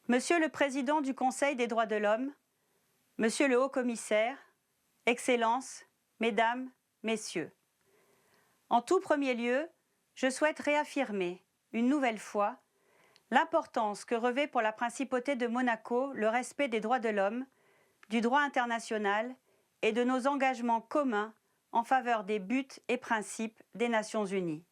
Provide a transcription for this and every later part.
Monsieur le Président du Conseil des droits de l'homme, Monsieur le Haut-Commissaire, Excellences, Mesdames, Messieurs. En tout premier lieu, je souhaite réaffirmer, une nouvelle fois, l'importance que revêt pour la Principauté de Monaco le respect des droits de l'homme, du droit international et de nos engagements communs en faveur des buts et principes des Nations Unies.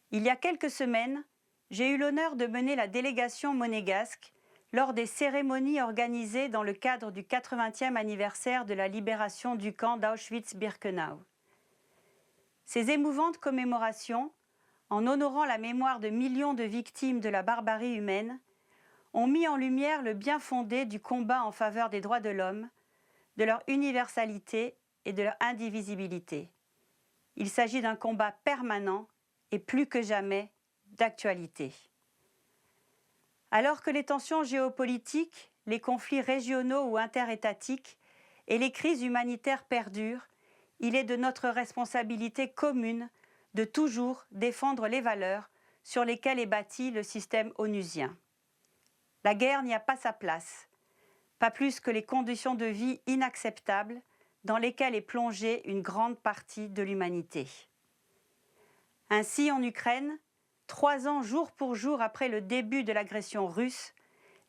Il y a quelques semaines, j'ai eu l'honneur de mener la délégation monégasque lors des cérémonies organisées dans le cadre du 80e anniversaire de la libération du camp d'Auschwitz-Birkenau. Ces émouvantes commémorations, en honorant la mémoire de millions de victimes de la barbarie humaine, ont mis en lumière le bien fondé du combat en faveur des droits de l'homme, de leur universalité et de leur indivisibilité. Il s'agit d'un combat permanent et plus que jamais d'actualité. Alors que les tensions géopolitiques, les conflits régionaux ou interétatiques et les crises humanitaires perdurent, il est de notre responsabilité commune de toujours défendre les valeurs sur lesquelles est bâti le système onusien. La guerre n'y a pas sa place, pas plus que les conditions de vie inacceptables dans lesquelles est plongée une grande partie de l'humanité. Ainsi, en Ukraine, 3 ans jour pour jour après le début de l'agression russe,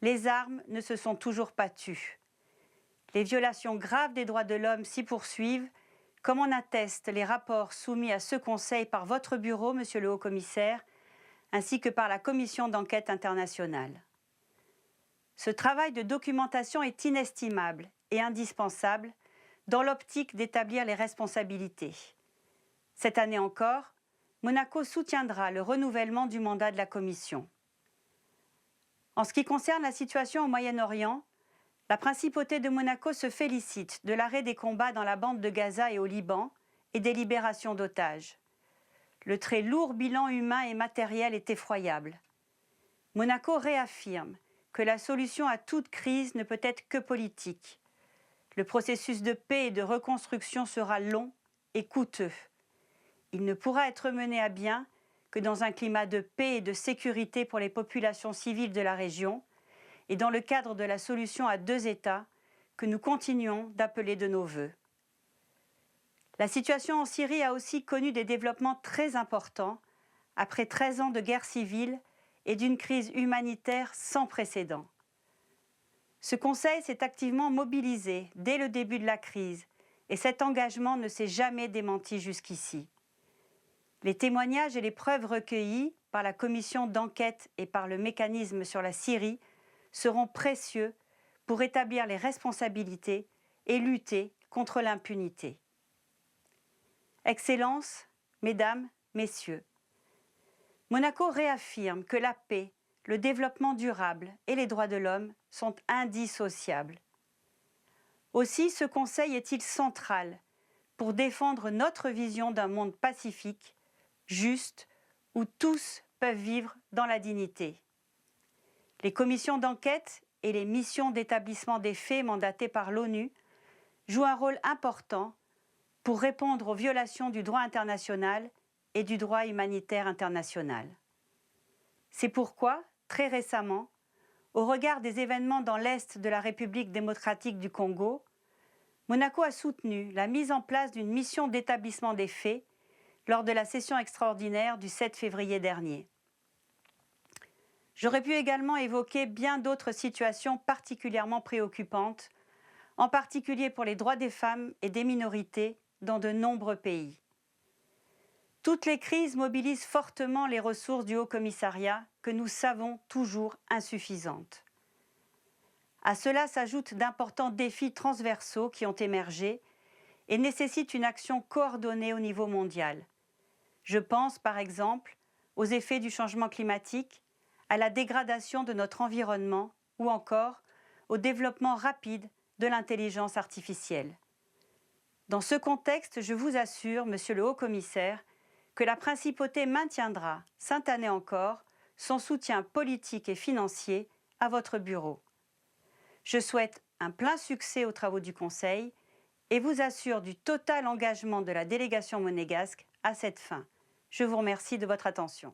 les armes ne se sont toujours pas tues. Les violations graves des droits de l'homme s'y poursuivent, comme en attestent les rapports soumis à ce Conseil par votre bureau, Monsieur le Haut-Commissaire, ainsi que par la Commission d'enquête internationale. Ce travail de documentation est inestimable et indispensable dans l'optique d'établir les responsabilités. Cette année encore, Monaco soutiendra le renouvellement du mandat de la Commission. En ce qui concerne la situation au Moyen-Orient, la Principauté de Monaco se félicite de l'arrêt des combats dans la bande de Gaza et au Liban et des libérations d'otages. Le très lourd bilan humain et matériel est effroyable. Monaco réaffirme que la solution à toute crise ne peut être que politique. Le processus de paix et de reconstruction sera long et coûteux. Il ne pourra être mené à bien que dans un climat de paix et de sécurité pour les populations civiles de la région et dans le cadre de la solution à 2 États que nous continuons d'appeler de nos vœux. La situation en Syrie a aussi connu des développements très importants après 13 ans de guerre civile et d'une crise humanitaire sans précédent. Ce Conseil s'est activement mobilisé dès le début de la crise et cet engagement ne s'est jamais démenti jusqu'ici. Les témoignages et les preuves recueillies par la commission d'enquête et par le mécanisme sur la Syrie seront précieux pour établir les responsabilités et lutter contre l'impunité. Excellences, Mesdames, Messieurs, Monaco réaffirme que la paix, le développement durable et les droits de l'homme sont indissociables. Aussi, ce Conseil est-il central pour défendre notre vision d'un monde pacifique, juste, où tous peuvent vivre dans la dignité. Les commissions d'enquête et les missions d'établissement des faits mandatées par l'ONU jouent un rôle important pour répondre aux violations du droit international et du droit humanitaire international. C'est pourquoi, très récemment, au regard des événements dans l'Est de la République démocratique du Congo, Monaco a soutenu la mise en place d'une mission d'établissement des faits lors de la session extraordinaire du 7 février dernier. J'aurais pu également évoquer bien d'autres situations particulièrement préoccupantes, en particulier pour les droits des femmes et des minorités dans de nombreux pays. Toutes les crises mobilisent fortement les ressources du Haut-Commissariat que nous savons toujours insuffisantes. À cela s'ajoutent d'importants défis transversaux qui ont émergé et nécessitent une action coordonnée au niveau mondial. Je pense par exemple aux effets du changement climatique, à la dégradation de notre environnement ou encore au développement rapide de l'intelligence artificielle. Dans ce contexte, je vous assure, Monsieur le Haut-Commissaire, que la Principauté maintiendra, cette année encore, son soutien politique et financier à votre bureau. Je souhaite un plein succès aux travaux du Conseil et vous assure du total engagement de la délégation monégasque à cette fin. Je vous remercie de votre attention.